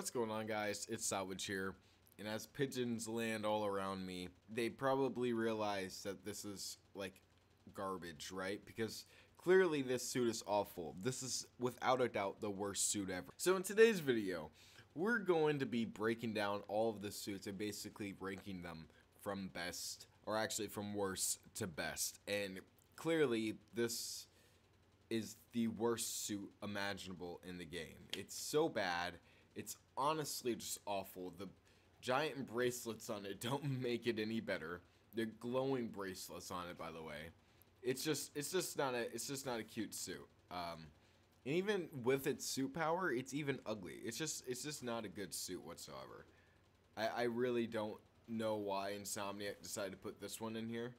What's going on, guys? It's Salvage here, and as pigeons land all around me, they probably realize that this is like garbage, right? Because clearly this suit is awful. This is without a doubt the worst suit ever. So in today's video, we're going to be breaking down all of the suits and basically ranking them from best, or actually from worst to best. And clearly this is the worst suit imaginable in the game. It's so bad. It's honestly just awful. The giant bracelets on it don't make it any better. The glowing bracelets on it, by the way. It's just not a cute suit. And even with its suit power, it's even ugly. It's just not a good suit whatsoever. I really don't know why Insomniac decided to put this one in here.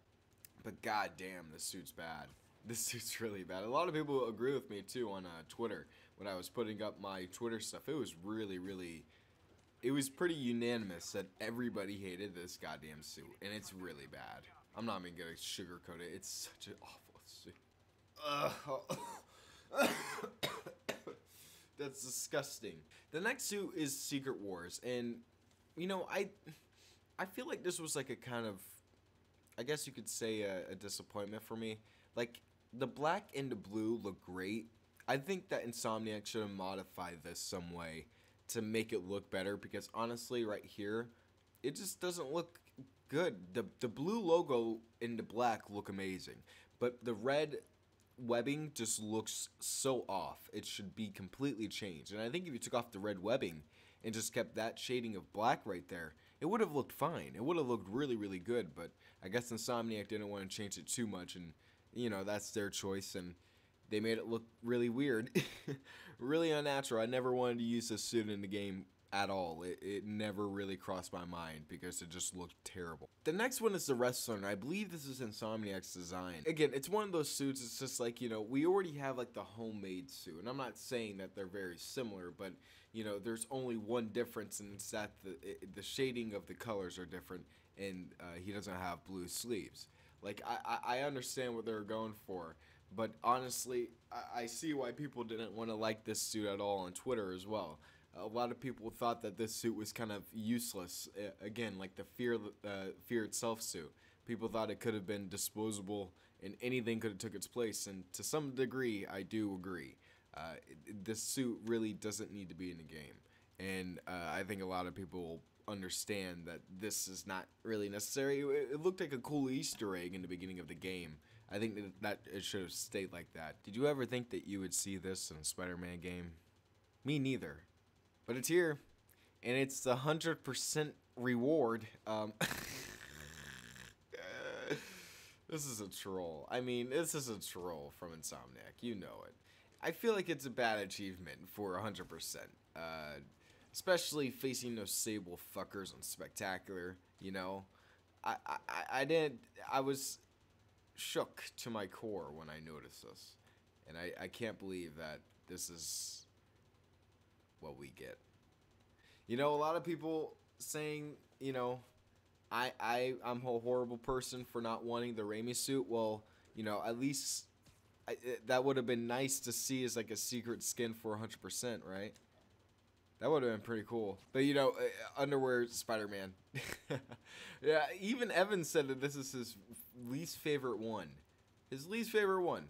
But goddamn, this suit's bad. This suit's really bad. A lot of people agree with me too on Twitter when I was putting up my Twitter stuff. It was it was pretty unanimous that everybody hated this goddamn suit, and it's really bad. I'm not even gonna sugarcoat it. It's such an awful suit. That's disgusting. The next suit is Secret Wars, and you know, I feel like this was like a kind of, I guess you could say a disappointment for me. Like, the black and the blue look great. I think that Insomniac should have modified this some way to make it look better, because honestly, right here, it just doesn't look good. The blue logo and the black look amazing, but the red webbing just looks so off. It should be completely changed. And I think if you took off the red webbing and just kept that shading of black right there, it would have looked fine. It would have looked really, really good, but I guess Insomniac didn't want to change it too much, and you know, that's their choice, and they made it look really weird. Really unnatural. I never wanted to use this suit in the game at all. It never really crossed my mind because it just looked terrible. The next one is the Wrestler, and I believe this is Insomniac's design. Again, it's one of those suits, it's just like, you know, we already have like the homemade suit, and I'm not saying that they're very similar, but, you know, there's only one difference, and it's that the shading of the colors are different, and he doesn't have blue sleeves. Like, I understand what they're going for, but honestly, I see why people didn't want to like this suit at all on Twitter as well. A lot of people thought that this suit was kind of useless. Again, like the Fear itself suit. People thought it could have been disposable and anything could have took its place, and to some degree, I do agree. This suit really doesn't need to be in the game, and I think a lot of people understand that this is not really necessary. It looked like a cool Easter egg in the beginning of the game. I think that it should have stayed like that. Did you ever think that you would see this in a Spider-Man game? Me neither. But it's here, and it's the 100% reward. This is a troll. I mean, this is a troll from Insomniac. You know it. I feel like it's a bad achievement for 100%. Especially facing those sable fuckers on Spectacular, you know. I was shook to my core when I noticed this. And I can't believe that this is what we get. You know, a lot of people saying, you know, I'm a horrible person for not wanting the Raimi suit. Well, you know, at least that would have been nice to see as like a secret skin for 100%, right? That would have been pretty cool. But, you know, underwear Spider-Man. Yeah, even Evan said that this is his least favorite one. His least favorite one.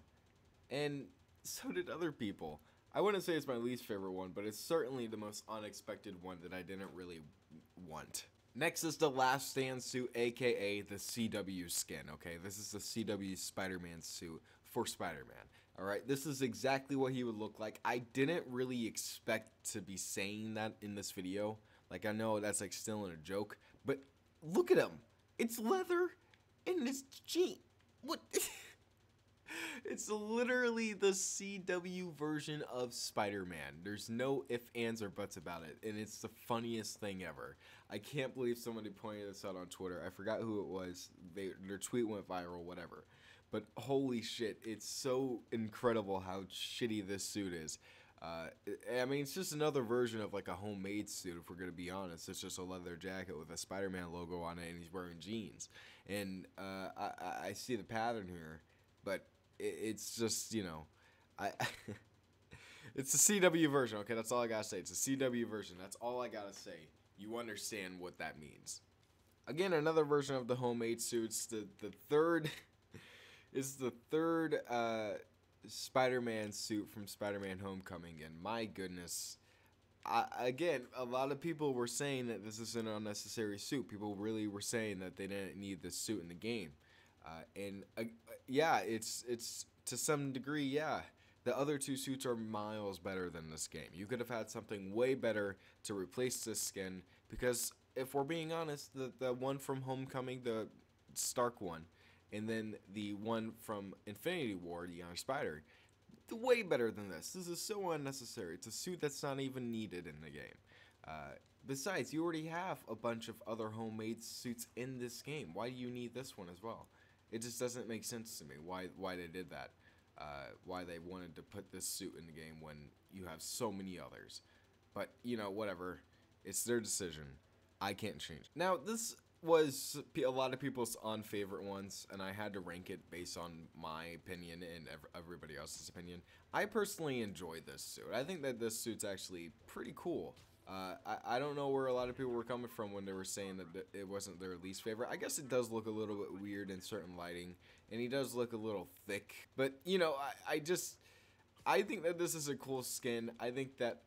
And so did other people. I wouldn't say it's my least favorite one, but it's certainly the most unexpected one that I didn't really want. Next is the Last Stand suit, aka the CW skin, okay? This is the CW Spider-Man suit for Spider-Man, alright? This is exactly what he would look like. I didn't really expect to be saying that in this video. Like, I know that's like still in a joke, but look at him. It's leather and it's jean. What? It's literally the CW version of Spider-Man. There's no ifs, ands, or buts about it, and it's the funniest thing ever. I can't believe somebody pointed this out on Twitter. I forgot who it was. Their tweet went viral, whatever. But holy shit, it's so incredible how shitty this suit is. I mean, it's just another version of like a homemade suit, if we're going to be honest. It's just a leather jacket with a Spider-Man logo on it, and he's wearing jeans. And I see the pattern here, but it's just, you know, It's the CW version, okay? That's all I gotta say. It's a CW version. That's all I gotta say. You understand what that means. Again, another version of the homemade suits. The third is the third Spider-Man suit from Spider-Man Homecoming, and my goodness. Again, a lot of people were saying that this is an unnecessary suit. People really were saying that they didn't need this suit in the game. Yeah, it's to some degree, yeah. The other two suits are miles better than this game. You could have had something way better to replace this skin, because if we're being honest, the one from Homecoming, the Stark one, and then the one from Infinity War, the Young Spider, way better than this. This is so unnecessary. It's a suit that's not even needed in the game. Besides, you already have a bunch of other homemade suits in this game. Why do you need this one as well? It just doesn't make sense to me why they did that. Why they wanted to put this suit in the game when you have so many others. But, you know, whatever. It's their decision. I can't change. Now, this was a lot of people's unfavorite ones, and I had to rank it based on my opinion and everybody else's opinion. I personally enjoyed this suit. I think that this suit's actually pretty cool. I don't know where a lot of people were coming from when they were saying that it wasn't their least favorite. I guess it does look a little bit weird in certain lighting, and he does look a little thick. But, you know, I think that this is a cool skin. I think that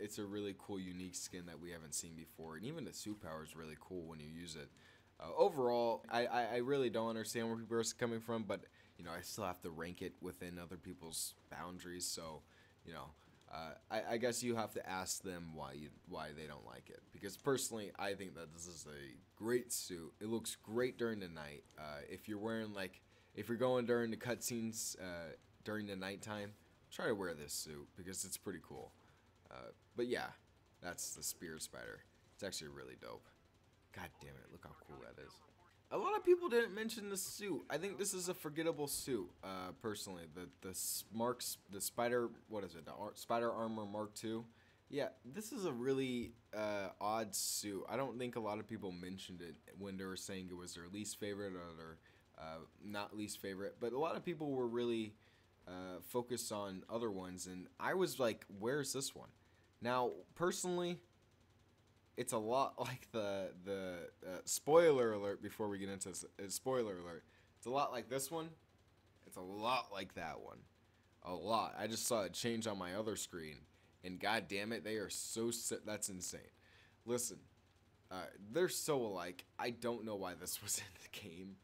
it's a really cool, unique skin that we haven't seen before. And even the suit power is really cool when you use it. Overall, I really don't understand where people are coming from, but, you know, I still have to rank it within other people's boundaries. So, you know, I guess you have to ask them why they don't like it. Because personally, I think that this is a great suit. It looks great during the night. If you're wearing, like, if you're going during the cutscenes during the nighttime, try to wear this suit because it's pretty cool. But yeah, that's the Spyder Spider. It's actually really dope. God damn it, look how cool that is. A lot of people didn't mention this suit. I think this is a forgettable suit, personally. The Spider, what is it? The Spider Armor Mark II. Yeah, this is a really odd suit. I don't think a lot of people mentioned it when they were saying it was their least favorite or their not least favorite. But a lot of people were really focused on other ones, and I was like, where's this one? Now, personally, it's a lot like the spoiler alert before we get into this. Spoiler alert. It's a lot like this one. It's a lot like that one. A lot. I just saw it change on my other screen, and god damn it, they are so that's insane. Listen, they're so alike. I don't know why this was in the game.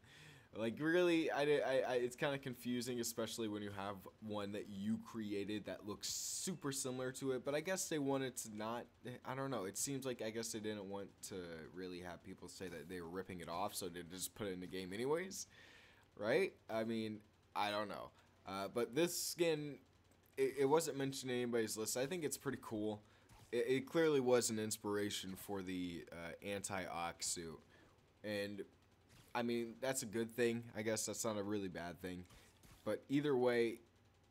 Like, really, it's kind of confusing, especially when you have one that you created that looks super similar to it. But I guess they wanted to not, I don't know. It seems like I guess they didn't want to really have people say that they were ripping it off, so they just put it in the game anyways, right? I mean, I don't know. But this skin, it wasn't mentioned in anybody's list. I think it's pretty cool. It clearly was an inspiration for the anti-Ox suit. And I mean, that's a good thing. I guess that's not a really bad thing. But either way,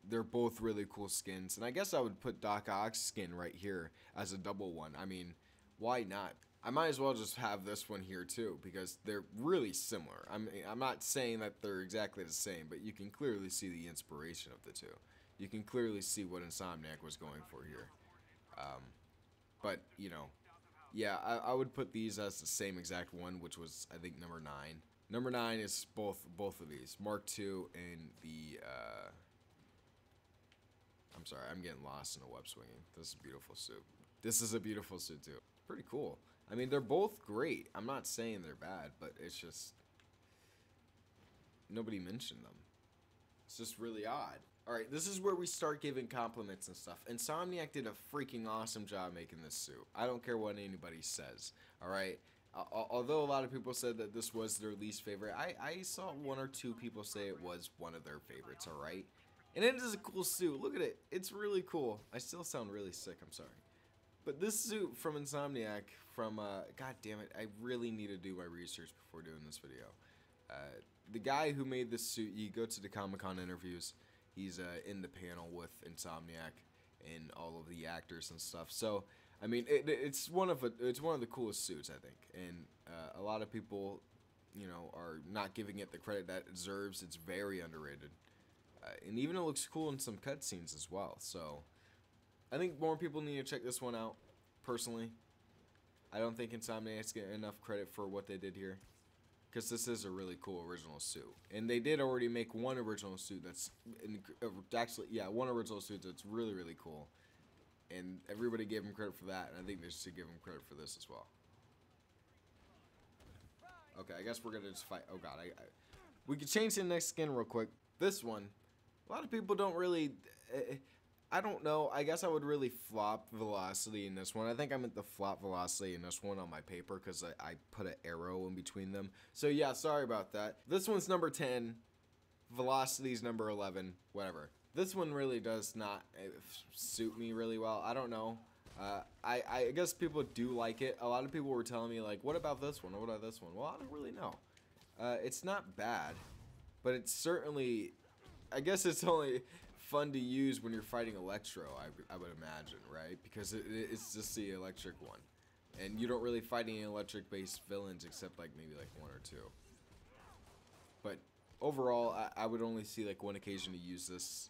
they're both really cool skins. And I guess I would put Doc Ock's skin right here as a double one. I mean, why not? I might as well just have this one here too, because they're really similar. I mean, I'm not saying that they're exactly the same, but you can clearly see the inspiration of the two. You can clearly see what Insomniac was going for here. But, you know, yeah, I would put these as the same exact one, which was, I think, number 9. Number 9 is both of these, Mark II and the, I'm sorry, I'm getting lost in the web swinging. This is a beautiful suit. This is a beautiful suit too. Pretty cool. I mean, they're both great. I'm not saying they're bad, but it's just, nobody mentioned them. It's just really odd. Alright, this is where we start giving compliments and stuff. Insomniac did a freaking awesome job making this suit. I don't care what anybody says, alright? Although a lot of people said that this was their least favorite, I saw 1 or 2 people say it was one of their favorites, alright? And it is a cool suit. Look at it. It's really cool. I still sound really sick, I'm sorry. But this suit from Insomniac, from, god damn it, I really need to do my research before doing this video. The guy who made this suit, you go to the Comic-Con interviews, he's in the panel with Insomniac and all of the actors and stuff. So, I mean, it's one of the coolest suits, I think, and a lot of people, you know, are not giving it the credit that it deserves. It's very underrated, and even it looks cool in some cutscenes as well. So, I think more people need to check this one out, personally. I don't think Insomniac's getting enough credit for what they did here. Because this is a really cool original suit. And they did already make one original suit that's... actually, yeah, one original suit that's really, really cool. And everybody gave him credit for that. And I think they should give him credit for this as well. Okay, I guess we're going to just fight... Oh, God. We could change to the next skin real quick. This one, a lot of people don't really... I don't know. I guess I would really flop velocity in this one. I think I meant the flop velocity in this one on my paper because I put an arrow in between them. So yeah, sorry about that. This one's number 10. Velocity's number 11. Whatever. This one really does not suit me really well. I don't know. I guess people do like it. A lot of people were telling me like, what about this one? Or what about this one? Well, I don't really know. It's not bad. But it's certainly... I guess it's only... fun to use when you're fighting Electro, I would imagine, right? Because it's just the electric one. And you don't really fight any electric-based villains except, like, maybe, like, one or two. But overall, I would only see, like, one occasion to use this.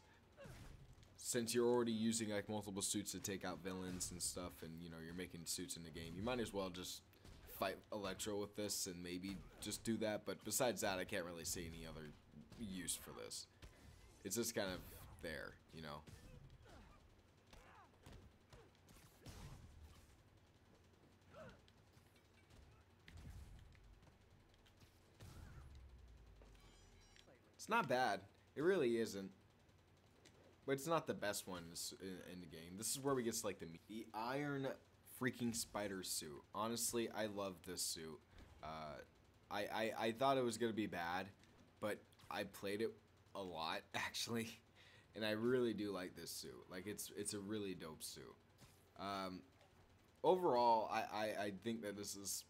Since you're already using, like, multiple suits to take out villains and stuff, and, you know, you're making suits in the game, you might as well just fight Electro with this and maybe just do that. But besides that, I can't really see any other use for this. It's just kind of... there, you know. It's not bad. It really isn't. But it's not the best one in the game. This is where we get to like the Iron freaking Spider suit. Honestly, I love this suit. I thought it was gonna be bad, but I played it a lot actually. And I really do like this suit. Like, it's a really dope suit. Overall, I think that this is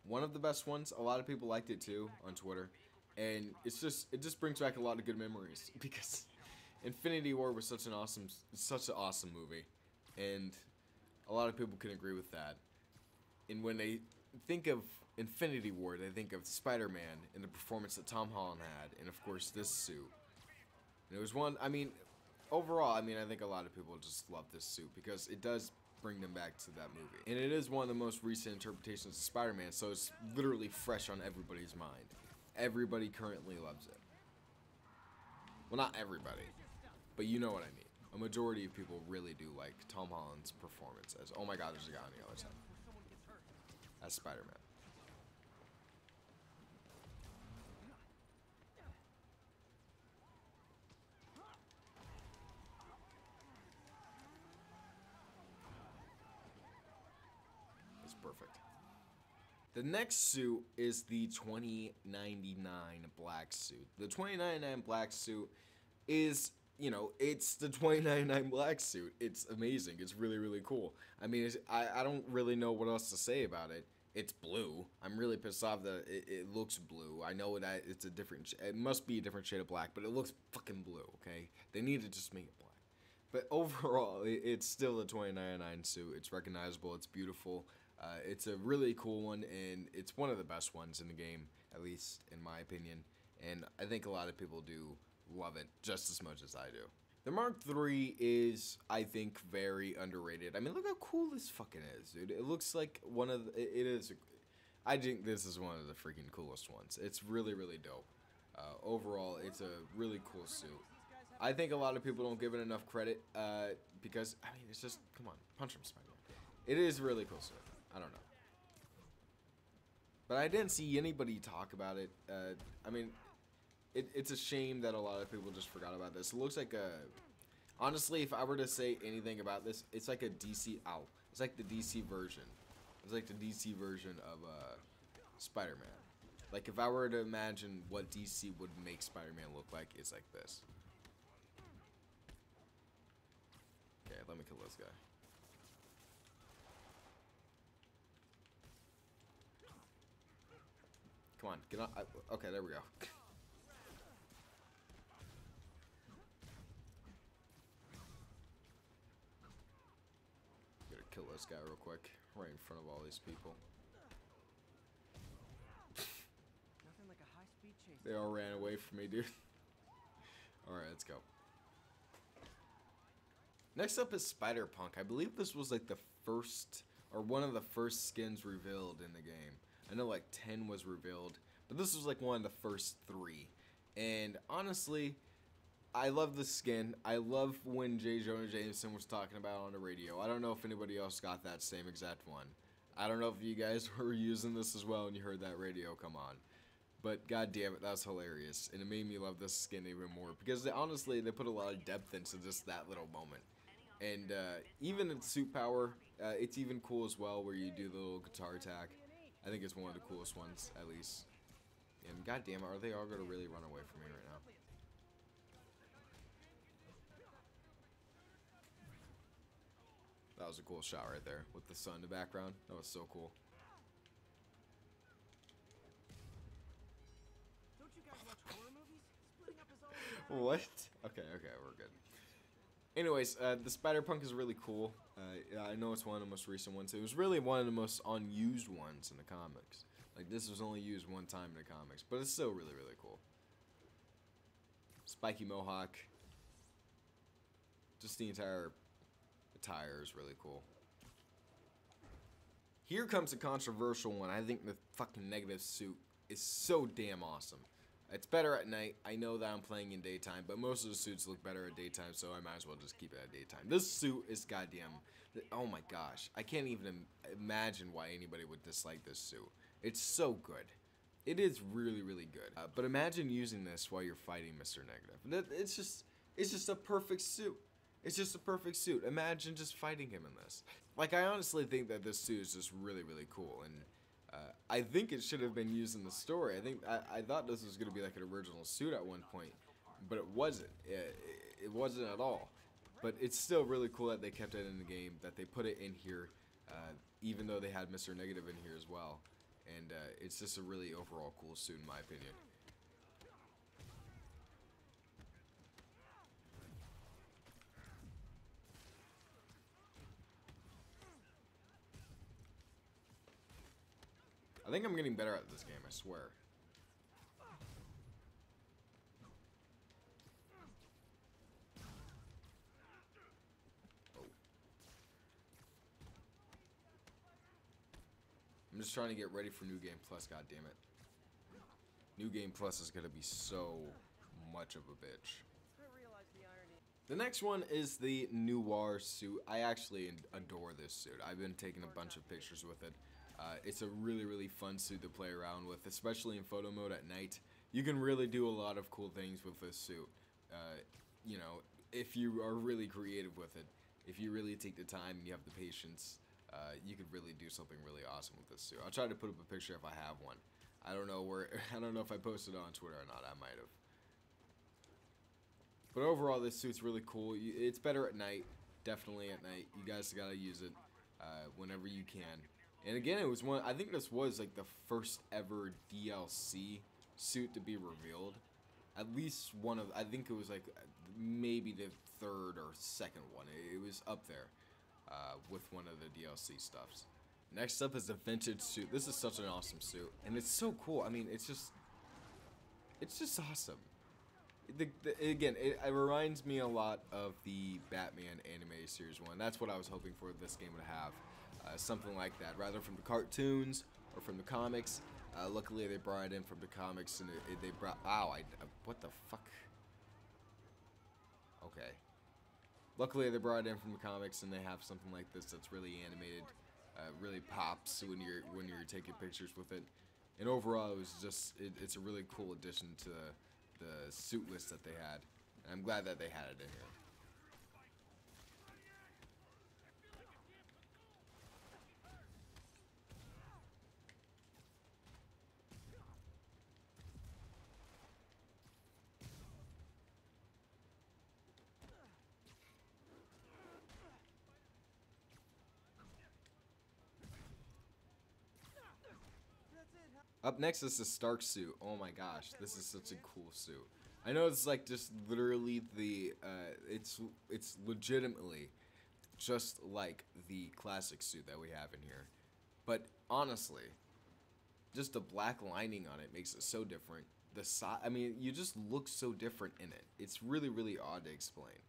one of the best ones. A lot of people liked it too on Twitter. And it just brings back a lot of good memories. Because Infinity War was such an awesome movie. And a lot of people can agree with that. And when they think of Infinity War, they think of Spider-Man and the performance that Tom Holland had. And of course, this suit. It was one, I mean, overall, I mean, I think a lot of people just love this suit because it does bring them back to that movie. And it is one of the most recent interpretations of Spider-Man, so it's literally fresh on everybody's mind. Everybody currently loves it. Well, not everybody, but you know what I mean. A majority of people really do like Tom Holland's performance as, oh my God, there's a guy on the other side. As Spider-Man. Perfect. The next suit is the 2099 black suit. The 2099 black suit is, you know, it's the 2099 black suit. It's amazing. It's really, really cool. I mean, I don't really know what else to say about it. It's blue. I'm really pissed off that it looks blue. I know that it's a different, it must be a different shade of black, but it looks fucking blue, okay? They need to just make it black. But overall, it's still the 2099 suit. It's recognizable. It's beautiful. It's a really cool one, and it's one of the best ones in the game, at least in my opinion. And I think a lot of people do love it just as much as I do. The Mark III is, I think, very underrated. I mean, look how cool this fucking is, dude. It looks like one of the, it is, I think this is one of the freaking coolest ones. It's really, really dope. Overall, it's a really cool suit. I think a lot of people don't give it enough credit, because, I mean, it's just, come on, punch him, Spider. It is a really cool suit. I don't know. But I didn't see anybody talk about it. I mean, it's a shame that a lot of people just forgot about this. It looks like a... Honestly, if I were to say anything about this, it's like a DC... Ow. It's like the DC version. It's like the DC version of Spider-Man. Like, if I were to imagine what DC would make Spider-Man look like, it's like this. Okay, let me kill this guy. Come on, get on. Okay, there we go. Gotta kill this guy real quick, right in front of all these people. Nothing like a high-speed chase. They all ran away from me, dude. Alright, let's go. Next up is Spyder Punk. I believe this was like the first, or one of the first skins revealed in the game. I know like 10 was revealed, but this was like one of the first 3. And honestly, I love the skin. I love when J. Jonah Jameson was talking about it on the radio. I don't know if anybody else got that same exact one. I don't know if you guys were using this as well and you heard that radio come on. But god damn it, that was hilarious. And it made me love this skin even more. Because honestly, they put a lot of depth into just that little moment. And even in suit power, it's even cool as well where you do the little guitar attack. I think it's one of the coolest ones, at least. And god damn it, are they all going to really run away from me right now? That was a cool shot right there with the sun in the background. That was so cool. Don't you guys watch horror movies? Splitting up is all What? Okay, we're good. Anyways, the Spyder Punk is really cool. I know it's one of the most recent ones. It was really one of the most unused ones in the comics. Like, this was only used one time in the comics, but it's still really, really cool. Spiky mohawk. Just the entire attire is really cool. Here comes a controversial one. I think the fucking negative suit is so damn awesome. It's better at night. I know that I'm playing in daytime, but most of the suits look better at daytime, so I might as well just keep it at daytime. This suit is goddamn... Oh my gosh. I can't even imagine why anybody would dislike this suit. It's so good. It is really, really good. But imagine using this while you're fighting Mr. Negative. It's just a perfect suit. It's just a perfect suit. Imagine just fighting him in this. Like, I honestly think that this suit is just really, really cool. And I think it should have been used in the story. I thought this was going to be like an original suit at one point. But it wasn't. It wasn't at all. But it's still really cool that they kept it in the game. That they put it in here. Even though they had Mr. Negative in here as well. And it's just a really overall cool suit in my opinion. I think I'm getting better at this game, I swear. Oh. I'm just trying to get ready for New Game Plus, goddammit. New Game Plus is gonna be so much of a bitch. The next one is the Noir suit. I actually adore this suit. I've been taking a bunch of pictures with it. It's a really, really fun suit to play around with, especially in photo mode at night. You can really do a lot of cool things with this suit. You know, if you are really creative with it, if you really take the time and you have the patience, you could really do something really awesome with this suit. I'll try to put up a picture if I have one. I don't know if I posted it on Twitter or not. I might have. But overall, this suit's really cool. It's better at night, definitely at night. You guys gotta use it whenever you can. And again, it was one. I think this was like the first ever DLC suit to be revealed. At least one of. I think it was like maybe the third or second one. It was up there with one of the DLC stuffs. Next up is the vintage suit. This is such an awesome suit, and it's so cool. I mean, it's just awesome. Again, it reminds me a lot of the Batman animated series one. That's what I was hoping for this game would have. Something like that, rather from the cartoons or from the comics. Luckily, they brought it in from the comics, and they brought... Ow, what the fuck? Okay. Luckily, they brought it in from the comics, and they have something like this that's really animated, really pops when you're taking pictures with it. And overall, it was just... It's a really cool addition to the suit list that they had. And I'm glad that they had it in here. Up next is the Stark suit. Oh my gosh, this is such a cool suit. I know it's like just literally the, it's legitimately just like the classic suit that we have in here. But honestly, just the black lining on it makes it so different. The I mean, you just look so different in it. It's really, really odd to explain.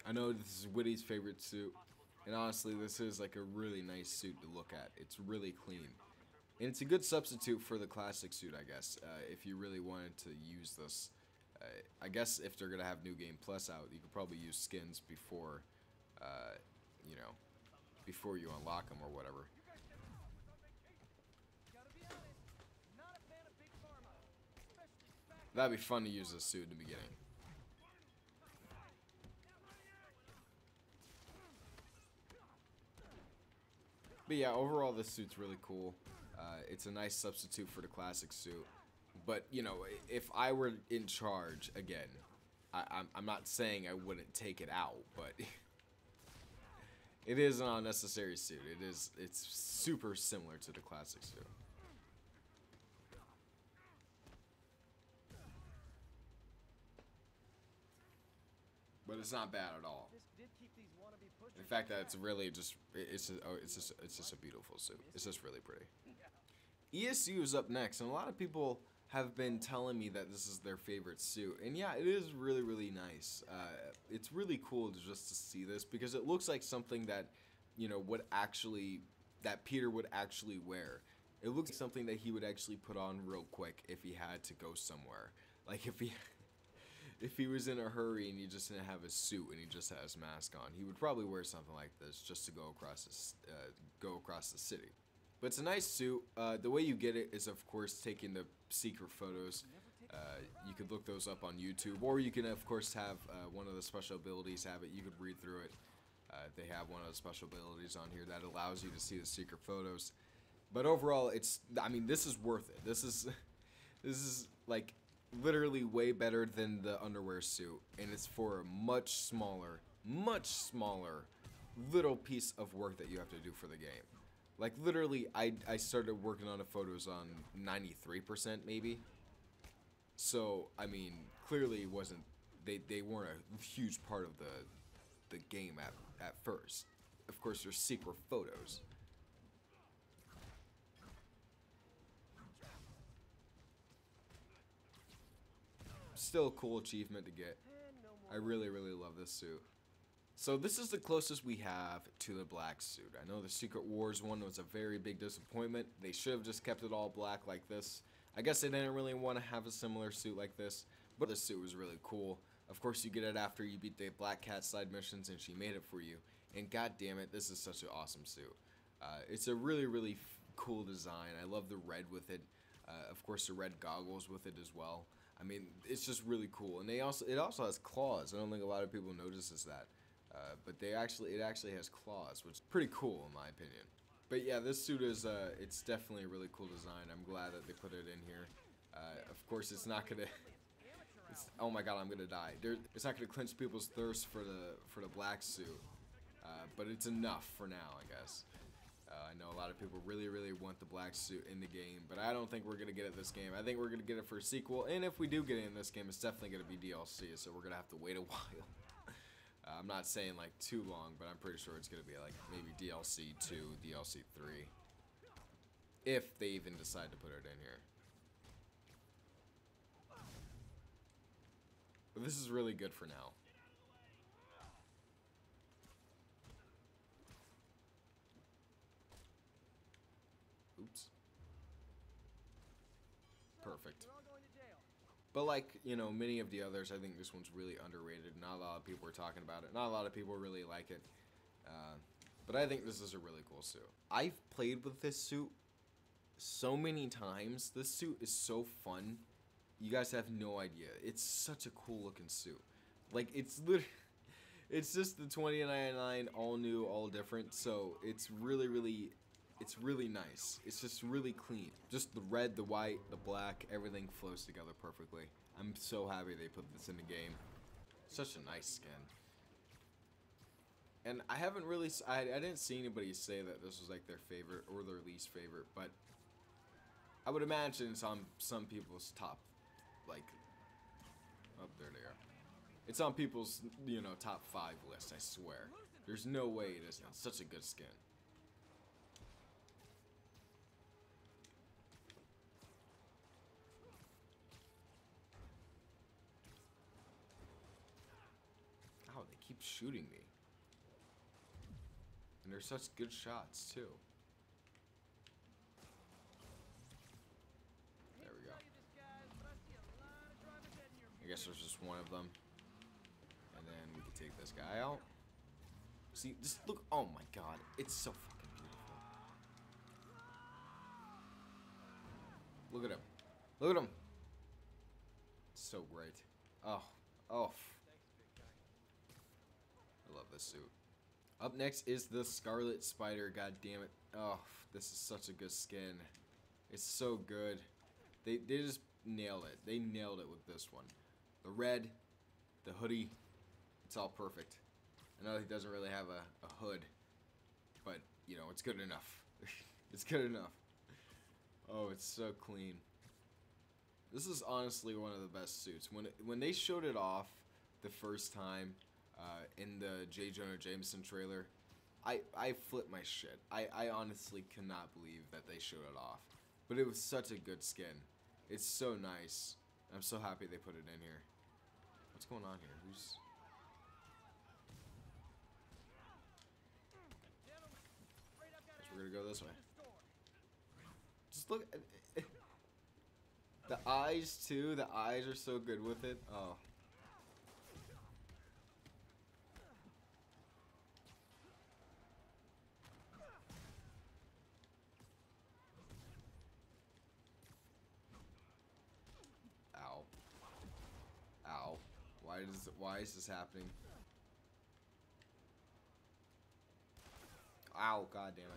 I know this is Witty's favorite suit, and honestly, this is like a really nice suit to look at. It's really clean. And it's a good substitute for the classic suit, I guess, if you really wanted to use this. I guess if they're going to have New Game Plus out, you could probably use skins before, you know, before you unlock them or whatever. That'd be fun to use this suit in the beginning. But yeah, overall this suit's really cool. It's a nice substitute for the classic suit. But, you know, if I were in charge, again, I'm not saying I wouldn't take it out, but it is an unnecessary suit. It's super similar to the classic suit. But it's not bad at all. In fact, that's really just it's just a beautiful suit. It's just really pretty. ESU is up next, and a lot of people have been telling me that this is their favorite suit, and yeah, it is really, really nice. It's really cool just to see this because it looks like something that, you know, that Peter would actually wear. It looks like something that he would actually put on real quick if he had to go somewhere. Like if he was in a hurry and he just didn't have his suit and he just had his mask on, he would probably wear something like this just to go across the city. But it's a nice suit. The way you get it is, of course, taking the secret photos. You could look those up on YouTube, or you can, of course, have one of the special abilities have it. You could read through it. They have one of the special abilities on here that allows you to see the secret photos. But overall, I mean, this is worth it. This is like literally way better than the underwear suit, and it's for a much smaller little piece of work that you have to do for the game. Like, literally, I started working on the photos on 93% maybe. So, I mean, clearly it wasn't, they weren't a huge part of the game at first. Of course, there's secret photos. Still a cool achievement to get. I really, really love this suit. So this is the closest we have to the black suit. I know the Secret Wars one was a very big disappointment. They should have just kept it all black like this. I guess they didn't really want to have a similar suit like this, but this suit was really cool. Of course, you get it after you beat the Black Cat side missions, and she made it for you. And god damn it, this is such an awesome suit. It's a really, really cool design. I love the red with it. Of course, the red goggles with it as well. I mean, it's just really cool. And it also has claws. I don't think a lot of people notices that. But it actually has claws, which is pretty cool in my opinion. But yeah, this suit is, it's definitely a really cool design. I'm glad that they put it in here. Of course, it's not gonna, oh my god, I'm gonna die. It's not gonna quench people's thirst for the black suit, but it's enough for now, I guess. I know a lot of people really, really want the black suit in the game, but I don't think we're gonna get it this game. I think we're gonna get it for a sequel, and if we do get it in this game, it's definitely gonna be DLC, so we're gonna have to wait a while. I'm not saying like too long, but I'm pretty sure it's gonna be like maybe DLC 2, DLC 3. If they even decide to put it in here. But this is really good for now. Oops. Perfect. But like, you know, many of the others, I think this one's really underrated. Not a lot of people are talking about it. Not a lot of people really like it. But I think this is a really cool suit. I've played with this suit so many times. This suit is so fun. You guys have no idea. It's such a cool looking suit. Like, it's literally, it's just the 2099 all new, all different. So it's really, really, it's really nice. It's just really clean. Just the red, the white, the black, everything flows together perfectly. I'm so happy they put this in the game. Such a nice skin. And I haven't really, I didn't see anybody say that this was like their favorite or their least favorite, but I would imagine it's on some people's top, like, oh, there they are. It's on people's, you know, top 5 list, I swear. There's no way it isn't. It's such a good skin. Oh, they keeps shooting me. And they're such good shots, too. There we go. I guess there's just one of them. And then we can take this guy out. See, just look. Oh my god. It's so fucking beautiful. Look at him. Look at him. It's so great. Oh. Oh. I love this suit. Up next is the Scarlet Spider. God damn it. Oh, this is such a good skin. It's so good. They just nailed it. They nailed it with this one. The red, the hoodie, it's all perfect. I know he doesn't really have a hood, but, you know, it's good enough. It's good enough. Oh, it's so clean. This is honestly one of the best suits. When they showed it off the first time in the J. Jonah Jameson trailer, I flipped my shit. I honestly cannot believe that they showed it off. But it was such a good skin. It's so nice. I'm so happy they put it in here. What's going on here? Who's... Guess we're gonna go this way. Just look at... The eyes, too. The eyes are so good with it. Oh. Ow. Ow. Why is this happening? Ow, god damn it.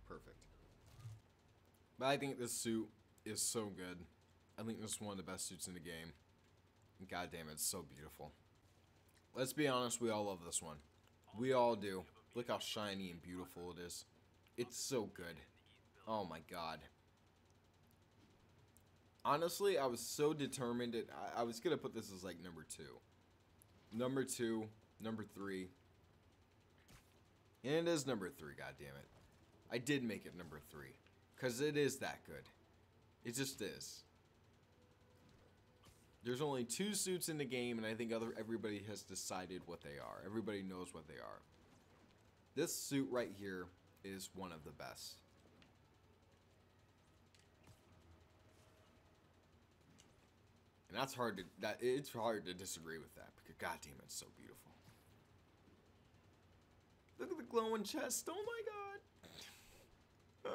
Perfect. But I think this suit is so good. I think this is one of the best suits in the game. And god damn it, it's so beautiful. Let's be honest, we all love this one. We all do. Look how shiny and beautiful it is. It's so good. Oh my god. Honestly, I was so determined. I was going to put this as like number 2. Number 2. Number 3. And it is number 3, god damn it. I did make it number 3. Because it is that good. It just is. There's only 2 suits in the game, and I think everybody has decided what they are. Everybody knows what they are. This suit right here is one of the best. And that's hard to it's hard to disagree with that, because goddamn, it's so beautiful. Look at the glowing chest. Oh my god.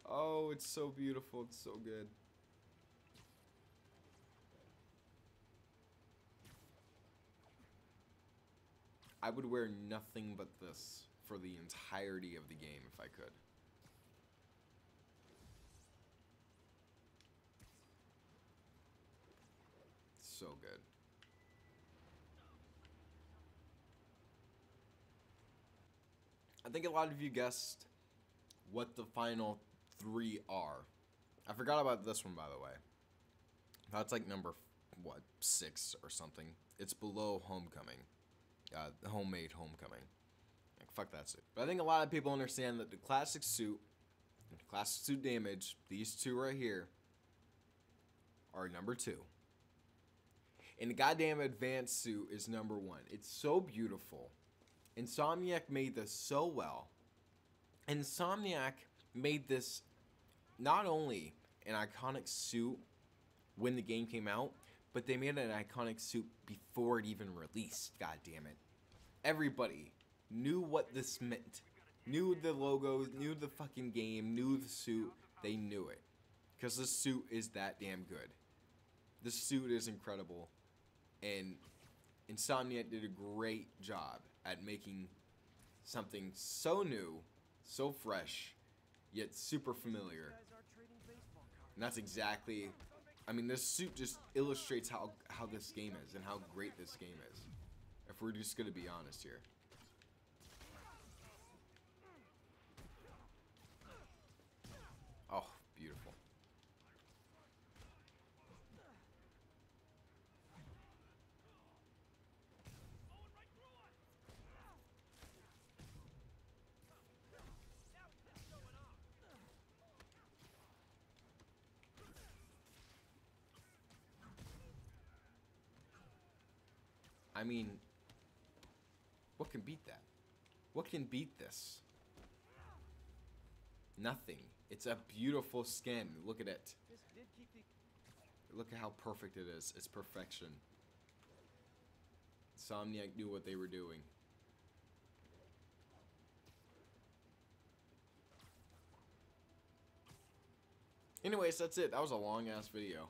Oh, it's so beautiful. It's so good. I would wear nothing but this for the entirety of the game if I could. So good. I think a lot of you guessed what the final 3 are. I forgot about this one, by the way. That's like number, what, 6 or something. It's below Homecoming. Homemade Homecoming. Like, fuck that suit. But I think a lot of people understand that the classic suit, classic suit damage, these 2 right here, are number 2. And the goddamn advanced suit is number 1. It's so beautiful. Insomniac made this so well. Insomniac made this not only an iconic suit when the game came out, but they made an iconic suit before it even released, god damn it. Everybody knew what this meant. Knew the logo, knew the fucking game, knew the suit. They knew it. Because this suit is that damn good. This suit is incredible. And Insomniac did a great job at making something so new, so fresh, yet super familiar. And that's exactly... I mean, this suit just illustrates how this game is and how great this game is. If we're just going to be honest here. Oh, beautiful. I mean, what can beat that? What can beat this? Nothing. It's a beautiful skin. Look at it. This did keep the Look at how perfect it is. It's perfection. Insomniac knew what they were doing. Anyways, that's it. That was a long ass video.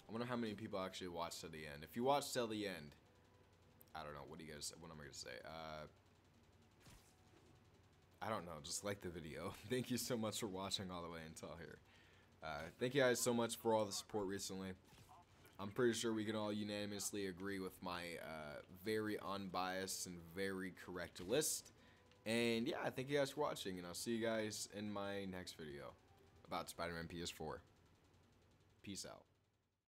I wonder how many people actually watched to the end. If you watched till the end, I don't know. What am I gonna say? I don't know. Just like the video. Thank you so much for watching all the way until here. Thank you guys so much for all the support recently. I'm pretty sure we can all unanimously agree with my very unbiased and very correct list. And yeah, thank you guys for watching, and I'll see you guys in my next video about Spider-Man PS4. Peace out.